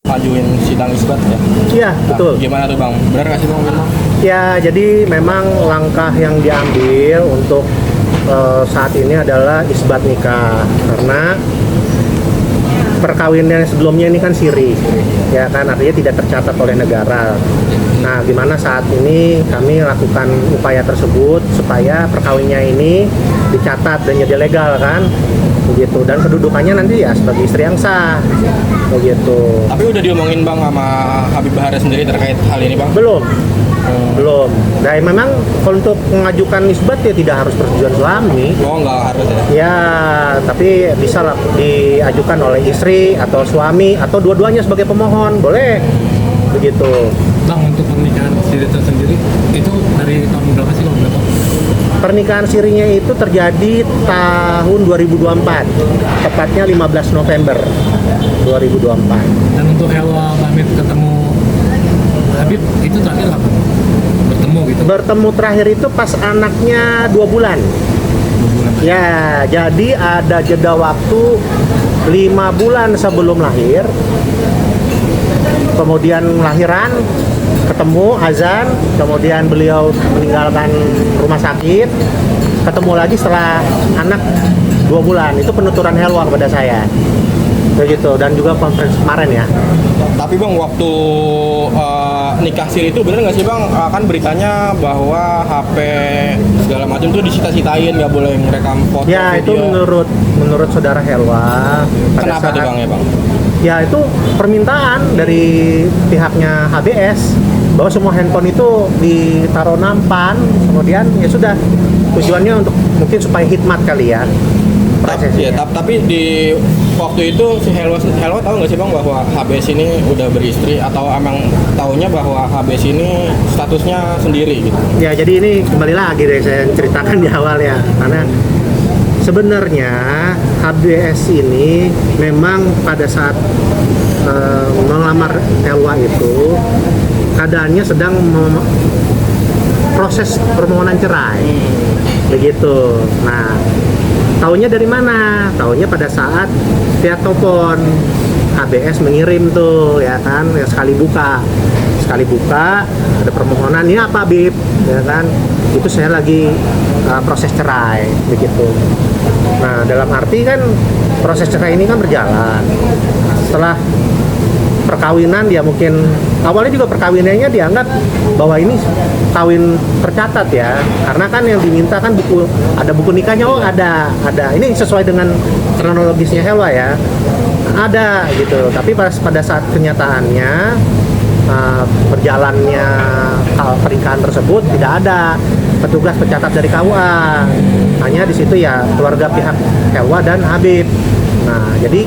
ngajuin sidang isbat ya? Iya, betul. Gimana tuh Bang? Benar nggak sih Bang? Ya, jadi memang langkah yang diambil untuk saat ini adalah isbat nikah, karena perkawinan sebelumnya ini kan siri, ya kan, artinya tidak tercatat oleh negara. Nah, gimana saat ini kami lakukan upaya tersebut supaya perkawinnya ini dicatat dan jadi legal kan, begitu. Dan kedudukannya nanti ya sebagai istri yang sah, begitu. Tapi udah diomongin Bang sama Habib Bahara sendiri terkait hal ini Bang? Belum. Belum. Dan memang untuk mengajukan isbat ya tidak harus persetujuan suami. Oh, nggak harus ya? Ya, tapi bisa lah diajukan oleh istri atau suami atau dua-duanya sebagai pemohon, boleh. Begitu. Bang, untuk pernikahan siri tersendiri itu dari tahun berapa sih Bang? Pernikahan sirinya itu terjadi tahun 2024, tepatnya 15 November 2024. Dan untuk Helwa pamit ketemu Habib itu terakhir apa? Bertemu gitu? Bertemu terakhir itu pas anaknya 2 bulan. 2 bulan. Ya, jadi ada jeda waktu 5 bulan sebelum lahir. Kemudian lahiran, ketemu azan, kemudian beliau meninggalkan rumah sakit, ketemu lagi setelah anak 2 bulan. Itu penuturan Helwa kepada saya. Begitu, dan juga konferensi kemarin ya. Tapi Bang, waktu nikah siri itu bener nggak sih Bang? Kan beritanya bahwa HP segala macam tuh disita-sitain, nggak boleh merekam foto, Ya, video. itu menurut saudara Helwa. Kenapa tuh Bang ya Bang? Ya, itu permintaan dari pihaknya HBS bahwa semua handphone itu ditaruh nampan, kemudian ya sudah, tujuannya untuk mungkin supaya hikmat kali ya. Ya, tapi di waktu itu si Helwa tahu nggak sih Bang bahwa HBS ini udah beristri, atau emang taunya bahwa HBS ini statusnya sendiri gitu? Ya, jadi ini kembali lagi deh saya ceritakan di awal ya, karena sebenarnya HBS ini memang pada saat melamar Helwa itu keadaannya sedang proses permohonan cerai, begitu. Nah, taunya dari mana? Taunya pada saat via telepon HBS mengirim tuh, ya kan, ya sekali buka ada permohonan, ini apa Bib, ya kan, itu saya lagi proses cerai, begitu. Nah, dalam arti kan proses cerai ini kan berjalan. Setelah perkawinan ya mungkin awalnya juga perkawinannya dianggap bahwa ini kawin tercatat ya, karena kan yang diminta kan ada buku nikahnya. Oh, ada ini sesuai dengan kronologisnya Helwa ya, ada gitu. Tapi pada saat kenyataannya berjalannya pernikahan tersebut tidak ada petugas pencatat dari KUA, hanya di situ ya keluarga pihak Helwa dan Habib. Nah, jadi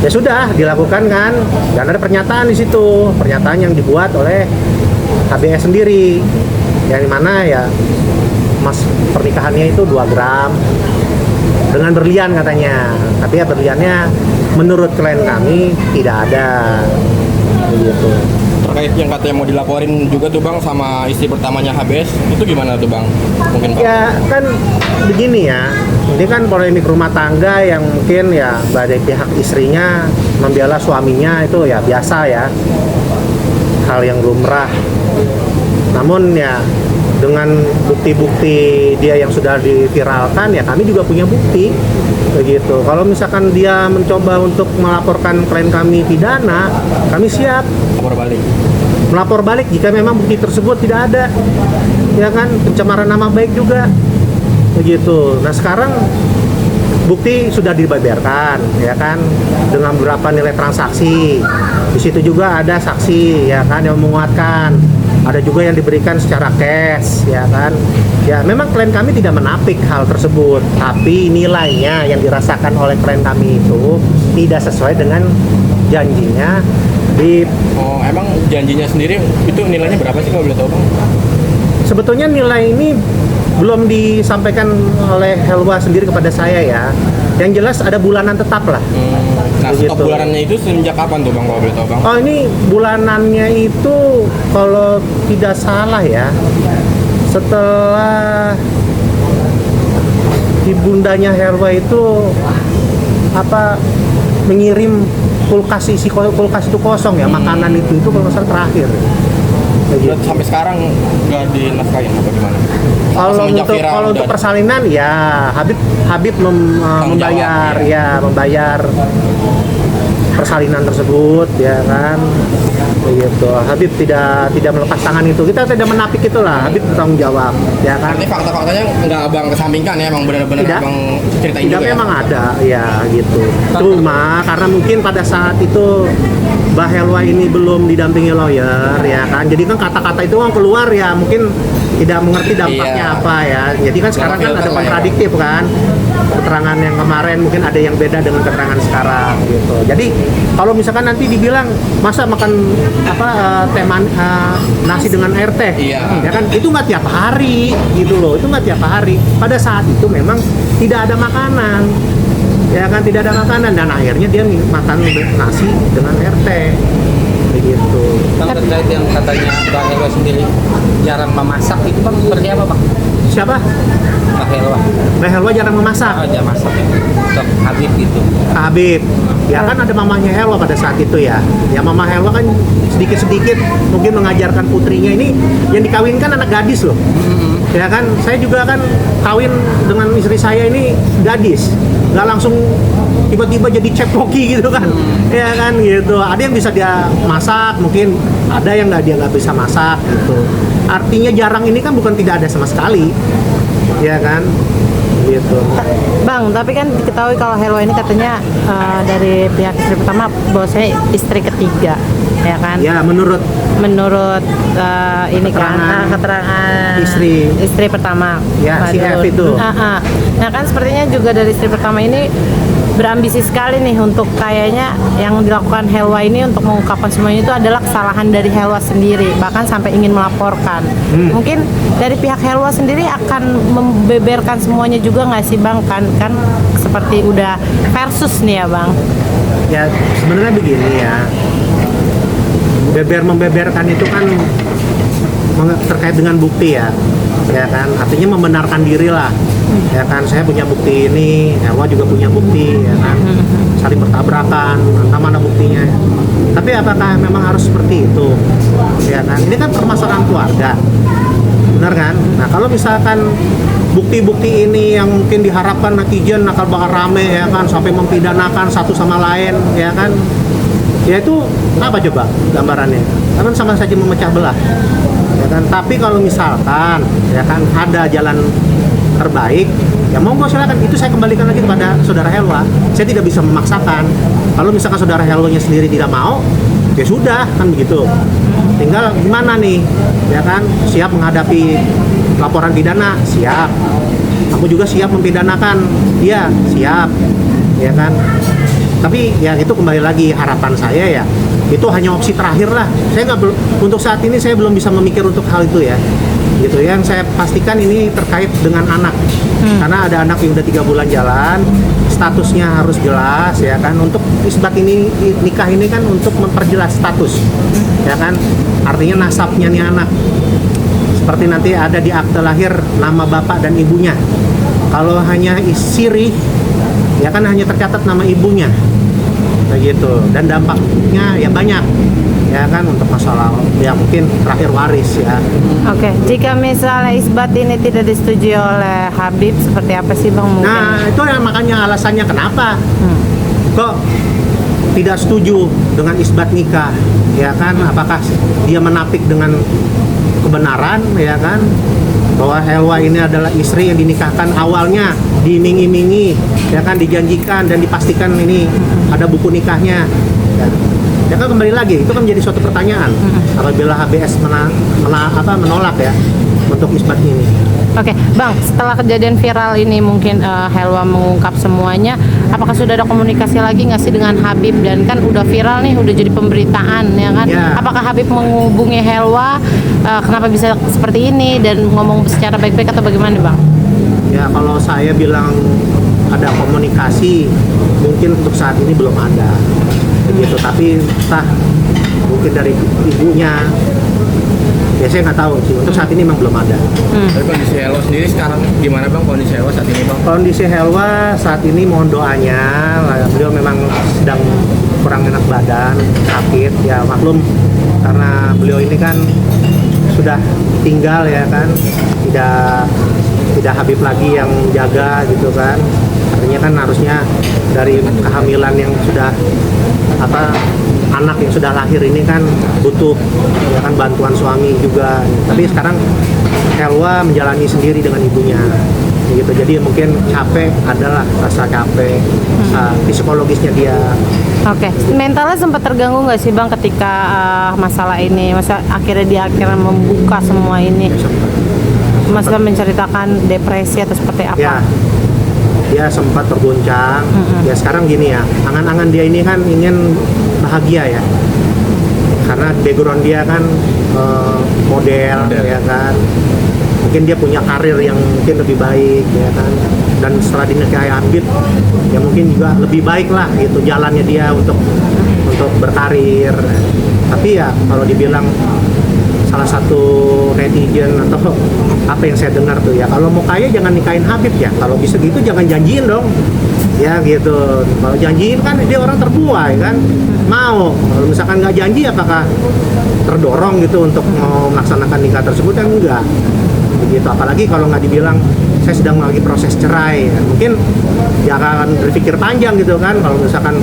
ya sudah dilakukan kan, dan ada pernyataan di situ, pernyataan yang dibuat oleh HBS sendiri, yang dimana ya mas pernikahannya itu 2 gram dengan berlian katanya, tapi ya berliannya menurut klien kami tidak ada, begitu. Terkait yang katanya mau dilaporin juga tuh Bang sama istri pertamanya HBS, itu gimana tuh Bang? Mungkin Bang? Ya kan begini ya, ini kan polemik rumah tangga yang mungkin ya dari pihak istrinya membela suaminya itu ya biasa ya, hal yang lumrah. Namun ya dengan bukti-bukti dia yang sudah diviralkan ya kami juga punya bukti, begitu. Kalau misalkan dia mencoba untuk melaporkan klien kami pidana, kami siap melapor balik jika memang bukti tersebut tidak ada, ya kan, pencemaran nama baik juga, begitu. Nah, sekarang bukti sudah dibeberkan, ya kan, dengan beberapa nilai transaksi. Di situ juga ada saksi, ya kan, yang menguatkan. Ada juga yang diberikan secara cash, ya kan. Ya, memang klien kami tidak menapik hal tersebut, tapi nilainya yang dirasakan oleh klien kami itu tidak sesuai dengan janjinya. Oh, emang janjinya sendiri itu nilainya berapa sih kalau boleh tahu Bang? Sebetulnya nilai ini belum disampaikan oleh Helwa sendiri kepada saya ya. Yang jelas ada bulanan tetap lah. Nah, begitu. stok bulanannya itu sejak kapan tuh Bang kalau boleh tahu Bang? Oh, ini bulanannya itu kalau tidak salah ya, setelah ibundanya Helwa itu mengirim kulkas itu kosong ya, makanan itu kalau nggak salah terakhir. Kayak gitu. Sampai sekarang nggak dinafkahin apa gimana? Kalau untuk persalinan ya Habib membayar persalinan tersebut ya kan, begitu. Habib tidak melepas tangan itu, kita tidak menapik itulah, Habib bertanggung jawab ya kan. Artinya fakta-faktanya nggak abang kesampingkan ya, emang benar-benar Tidak. abang ceritain Tidak, juga ya? memang ada ya gitu. Cuma karena mungkin pada saat itu Mbah Helwa ini belum didampingi lawyer ya kan, jadi kan kata-kata itu kan keluar ya mungkin tidak mengerti dampaknya Iya. apa ya. Jadi kan sekarang kan ada Filter lah ya. kontradiktif kan, keterangan yang kemarin mungkin ada yang beda dengan keterangan sekarang gitu. Jadi kalau misalkan nanti dibilang masa makan nasi dengan air teh, Iya. ya kan itu nggak tiap hari gitu loh, itu nggak tiap hari. Pada saat itu memang tidak ada makanan, ya kan, tidak ada makanan dan akhirnya dia makan nasi dengan air teh begitu. Bang, terkait yang katanya Mbak Helwa sendiri jarang memasak itu bang, seperti apa bang? Siapa? Mbak Helwa. Mbah Helwa jarang memasak. Jarang masak ya untuk Habib gitu. Kak Habib, ya kan ada mamanya Helwa pada saat itu ya. Ya mama Helwa kan sedikit-sedikit mungkin mengajarkan putrinya ini, yang dikawinkan anak gadis loh. Ya kan, saya juga kan kawin dengan istri saya ini gadis, nggak langsung tiba-tiba jadi chef koki gitu kan. Ya kan gitu. Ada yang bisa dia masak, mungkin ada yang dia nggak bisa masak gitu. Artinya jarang ini kan bukan tidak ada sama sekali. Ya kan? Gitu. Bang, tapi kan diketahui kalau Helwa ini katanya dari pihak istri pertama bahwasanya istri ketiga, ya kan? Ya menurut Ini kan keterangan istri pertama. Ya, si F itu. Nah kan sepertinya juga dari istri pertama ini berambisi sekali nih untuk kayaknya yang dilakukan Helwa ini untuk mengungkapkan semuanya itu adalah kesalahan dari Helwa sendiri, bahkan sampai ingin melaporkan. Mungkin dari pihak Helwa sendiri akan membeberkan semuanya juga nggak sih bang? Kan seperti udah versus nih ya bang. Ya sebenarnya begini ya, membeberkan itu kan terkait dengan bukti ya kan, artinya membenarkan diri lah ya kan. Saya punya bukti ini, Helwa juga punya bukti ya kan, saling bertabrakan, entah mana buktinya. Tapi apakah memang harus seperti itu ya kan? Ini kan permasalahan keluarga, benar kan? Nah kalau misalkan bukti-bukti ini yang mungkin diharapkan netizen nakal bakal rame ya kan, sampai mempidanakan satu sama lain ya kan, ya itu apa coba gambarannya? Kan sama saja memecah belah ya kan. Tapi kalau misalkan ya kan ada jalan terbaik, ya monggo silakan. Itu saya kembalikan lagi kepada saudara Helwa. Saya tidak bisa memaksakan. Kalau misalkan saudara Helwanya sendiri tidak mau, ya sudah kan begitu. Tinggal gimana nih ya kan, siap menghadapi laporan pidana, siap. Kamu juga siap mempidanakan dia, siap ya kan. Tapi ya itu kembali lagi, harapan saya ya itu hanya opsi terakhir lah. Saya nggak, untuk saat ini saya belum bisa memikir untuk hal itu ya gitu. Yang saya pastikan ini terkait dengan anak, karena ada anak yang udah 3 bulan jalan, statusnya harus jelas ya kan. Untuk isbat ini, nikah ini kan untuk memperjelas status ya kan, artinya nasabnya nih anak, seperti nanti ada di akte lahir nama bapak dan ibunya. Kalau hanya siri ya kan hanya tercatat nama ibunya begitu, dan dampaknya ya banyak ya kan, untuk masalah ya mungkin terakhir waris ya. Oke, jika misalnya isbat ini tidak disetujui oleh Habib, seperti apa sih bang mungkin? Nah itu ya makanya alasannya kenapa kok tidak setuju dengan isbat nikah ya kan. Apakah dia menapik dengan kebenaran ya kan, bahwa Helwa ini adalah istri yang dinikahkan awalnya diiming-imingi ya kan, dijanjikan dan dipastikan ini ada buku nikahnya ya kan. Kembali lagi itu kan menjadi suatu pertanyaan apabila HBS menolak ya untuk isbat ini. Oke, bang, setelah kejadian viral ini mungkin Helwa mengungkap semuanya, apakah sudah ada komunikasi lagi nggak sih dengan Habib? Dan kan udah viral nih, udah jadi pemberitaan ya kan? Ya. Apakah Habib menghubungi Helwa, kenapa bisa seperti ini dan ngomong secara baik-baik atau bagaimana bang? Ya kalau saya bilang ada komunikasi, mungkin untuk saat ini belum ada begitu. Tapi entah mungkin dari ibunya, ya saya nggak tahu sih. Untuk saat ini memang belum ada. Tapi kondisi Helwa sendiri sekarang gimana bang, kondisi Helwa saat ini bang? Kondisi Helwa saat ini mohon doanya, beliau memang sedang kurang enak badan, sakit, ya maklum karena beliau ini kan sudah tinggal ya kan, tidak Habib lagi yang jaga gitu kan. Artinya kan harusnya dari kehamilan yang sudah anak yang sudah lahir ini kan butuh ya kan bantuan suami juga. Tapi sekarang Helwa menjalani sendiri dengan ibunya gitu. Jadi mungkin capek, adalah rasa capek, rasa psikologisnya dia. Oke, mentalnya sempat terganggu nggak sih Bang ketika masalah ini? Masa akhirnya membuka semua ini? Mas menceritakan depresi atau seperti apa? Ya, dia sempat terguncang. Ya sekarang gini ya, angan-angan dia ini kan ingin bahagia ya. Karena background dia kan model ya kan. Mungkin dia punya karir yang mungkin lebih baik ya kan. Dan setelah dinikahi Habib ya mungkin juga lebih baik lah gitu jalannya dia untuk berkarir. Tapi ya kalau dibilang salah satu netizen atau apa yang saya dengar tuh ya, kalau mau kaya jangan nikahin Habib ya, kalau bisa gitu jangan janjiin dong ya gitu. Kalau janjiin kan dia orang terbuai kan mau, kalau misalkan nggak janji apakah terdorong gitu untuk mau melaksanakan nikah tersebut? Kan enggak begitu. Apalagi kalau nggak dibilang saya sedang lagi proses cerai ya. Mungkin dia akan berpikir panjang gitu kan, kalau misalkan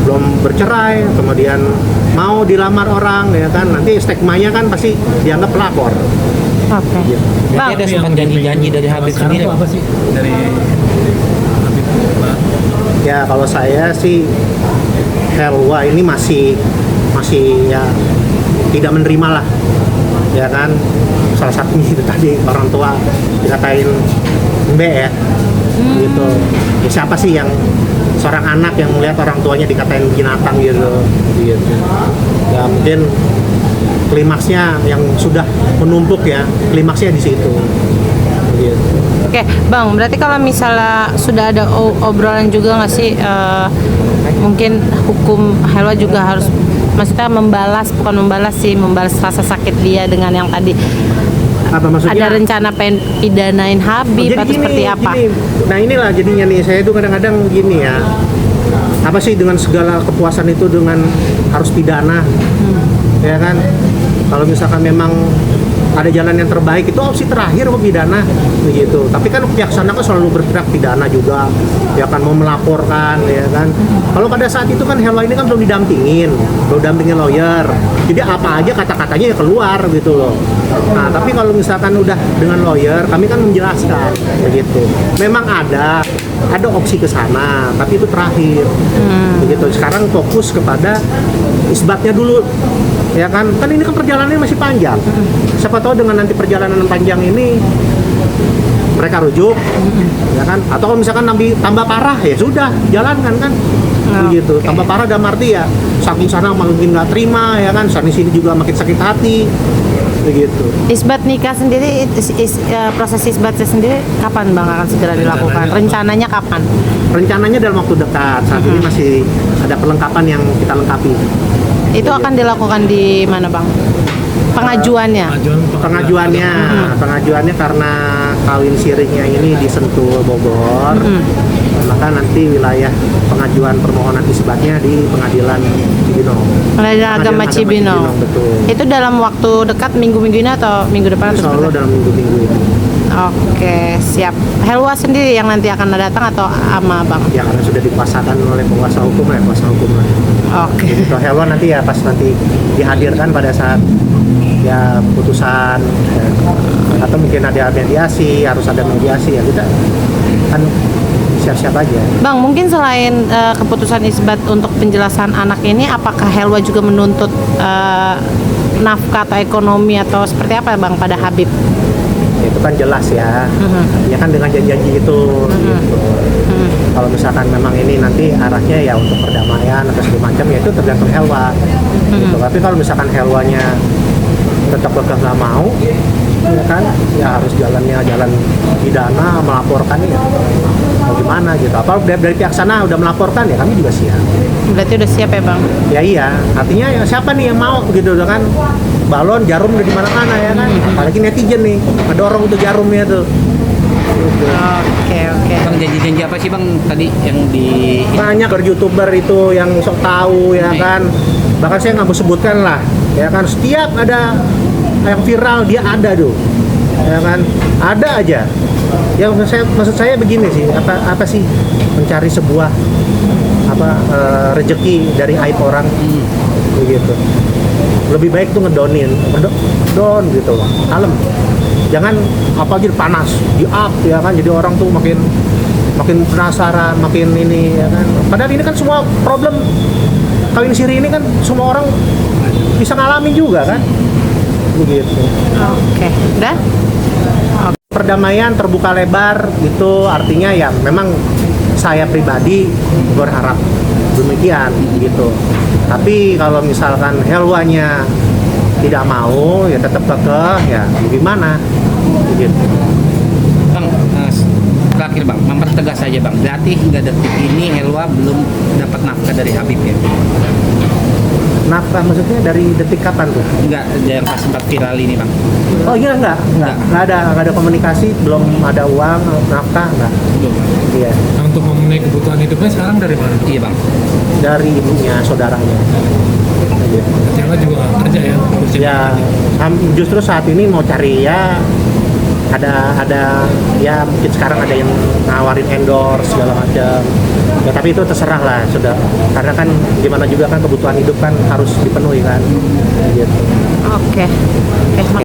belum bercerai kemudian mau dilamar orang ya kan, nanti stigmanya kan pasti dianggap pelakor. Oke. Berarti ada sempat janji-janji dari Habib Sekarang sendiri. tuh apa sih dari Habib Bang? Ya kalau saya sih Helwa ini masih ya tidak menerima lah ya kan. Salah satunya itu tadi orang tua dikatain embe ya gitu. Ya, siapa sih yang seorang anak yang melihat orang tuanya dikatain binatang gitu. Ya mungkin klimaksnya yang sudah menumpuk ya, klimaksnya di situ gitu. Oke, Bang, berarti kalau misalnya sudah ada obrolan juga nggak sih, mungkin hukum Helwa juga harus, maksudnya bukan membalas rasa sakit dia dengan yang tadi. Apa maksudnya? Ada rencana pengen pidanain Habib atau seperti apa? Gini. Nah inilah jadinya nih, saya tuh kadang-kadang gini ya, apa sih dengan segala kepuasan itu dengan harus pidana, ya kan? Kalau misalkan memang ada jalan yang terbaik itu opsi terakhir pidana begitu. Tapi kan pihak sana kan selalu bergerak pidana juga, ya kan, mau melaporkan ya kan. Kalau pada saat itu kan Helwa ini kan belum didampingin lawyer. Jadi apa aja kata-katanya ya keluar gitu loh. Nah, tapi kalau misalkan udah dengan lawyer, kami kan menjelaskan begitu. Memang ada opsi ke sana, tapi itu terakhir. Begitu. Sekarang fokus kepada isbatnya dulu. Ya kan ini kan perjalanannya masih panjang. Siapa tahu dengan nanti perjalanan panjang ini mereka rujuk, ya kan? Atau kalau misalkan tambah parah ya sudah jalankan kan, begitu. Tambah parah dalam arti ya saking sana makin nggak terima ya kan, sana sini juga makin sakit hati, begitu. Isbat nikah sendiri, proses isbatnya sendiri kapan Bang akan segera dilakukan? Rencananya kapan? Rencananya dalam waktu dekat. Saat ini masih ada perlengkapan yang kita lengkapi. Itu akan dilakukan di mana Bang? Pengajuannya? Pengajuannya karena kawin sirihnya ini di Sentul Bogor, maka nanti wilayah pengajuan permohonan isbatnya di Pengadilan Cibinong. Pengadilan Agama Cibinong. Betul. Itu dalam waktu dekat minggu-minggu ini atau minggu depan? Insya Allah dalam minggu-minggu ini. Oke, siap. Helwa sendiri yang nanti akan datang atau ama Bang? Ya karena sudah dikuasakan oleh kuasa hukum lah. Oke. Jadi kalau Helwa nanti ya pas nanti dihadirkan pada saat ya putusan ya, atau mungkin ada mediasi, harus ada mediasi ya kita kan siap-siap aja. Bang, mungkin selain keputusan isbat untuk penjelasan anak ini, apakah Helwa juga menuntut nafkah atau ekonomi atau seperti apa Bang pada Habib? Itu kan jelas ya, ya kan dengan janji-janji itu. Gitu. Kalau misalkan memang ini nanti arahnya ya untuk perdamaian atau segala macam ya itu tergantung Helwa. Gitu. Tapi kalau misalkan Helwanya tetap nggak mau, ya kan, ya harus jalan pidana, melaporkan ya. Mau gimana gitu? Apa dari pihak sana udah melaporkan ya kami juga siap. Berarti udah siap ya Bang? Ya iya, artinya ya siapa nih yang mau gitu kan? Balon, jarum udah di mana-mana ya kan? Apalagi netizen nih, ngedorong tuh jarumnya tuh. Oke, oke. Bang, janji-janji apa sih bang tadi yang di Banyak youtuber itu yang sok tahu ya kan, bahkan saya nggak mau sebutkan lah ya kan, setiap ada yang viral dia ada tuh ya kan, ada aja. Ya maksud saya begini sih, apa sih mencari sebuah rezeki dari aib orang begitu. Lebih baik tuh ngedonin, don gitu loh, kalem. Jangan jadi panas, di up ya kan, jadi orang tuh makin penasaran, makin ini ya kan. Padahal ini kan semua problem kawin siri ini kan semua orang bisa ngalamin juga kan, begitu. Oke, udah? Perdamaian terbuka lebar itu artinya ya memang saya pribadi berharap demikian gitu. Tapi kalau misalkan Helwanya tidak mau ya tetap kekeh ya gimana gitu. bang? Terakhir bang, mempertegas saja bang. Berarti hingga detik ini Helwa belum dapat nafkah dari Habib ya? Nafkah maksudnya dari detik kapan tuh? Enggak, yang pas sempat viral ini bang. Oh iya enggak ada komunikasi, belum ada uang, nafkah enggak. Belum. Iya, Nah, untuk memenuhi kebutuhan hidupnya sekarang dari mana? Iya bang. dari ibunya, saudaranya. Iya. Tiara juga nggak kerja ya? ngurusin Ya, justru saat ini mau cari ya ada ya mungkin sekarang ada yang nawarin endorse segala macam. Ya tapi itu terserah lah sudah. Karena kan gimana juga kan kebutuhan hidup kan harus dipenuhi kan. Gitu. Oke. Oke.